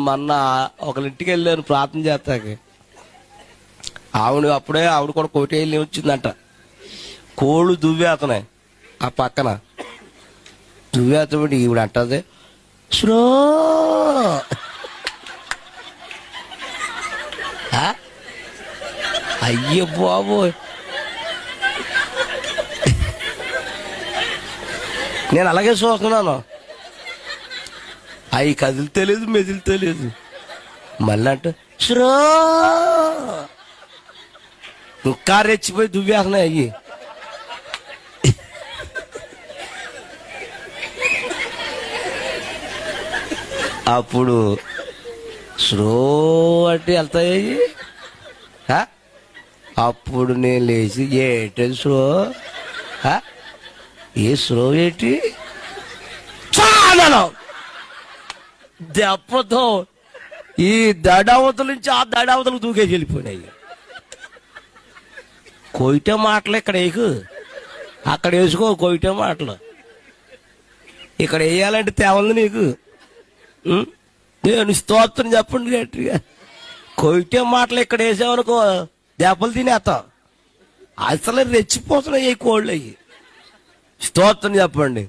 మొన్న ఒకరింటికి వెళ్ళాను ప్రార్థన చేస్తాకి. ఆవిడ కూడా కోటి వెళ్ళి వచ్చిందంట. కోళ్ళు దువ్వేతనాయి ఆ పక్కన. దువ్వేతబడి ఈవిడ అంటది, శ్రో అయ్యో బాబోయ్. నేను అలాగే చూస్తున్నాను. అవి కదిలితేలేదు, మెదిలితేలేదు. మళ్ళీ అంటే శ్రో ఇంకా రెచ్చిపోయి దువ్వేస్తున్నాయి అయ్యి. అప్పుడు స్లో అంటే వెళ్తాయి. అప్పుడు నేను లేచి ఏంటది స్లో, ఏ స్లో ఏంటి చాలా దెబ్బతో ఈ దడావతల నుంచి ఆ దడావతలు దూకేసి వెళ్ళిపోయినాయి. కొయిటే మాటలు ఇక్కడ వేయకు, అక్కడ వేసుకో కొయిటే మాటలు. ఇక్కడ వేయాలంటే తేవంది నీకు. నేను స్తోత్రం చెప్పండి గట్టిగా. కొయిటే మాటలు ఇక్కడ వేసామనుకో దెబ్బలు తినేస్తాం. అసలు రెచ్చిపోతున్నాయి ఈ కోళ్ళు అయ్యి. స్తోత్రం చెప్పండి.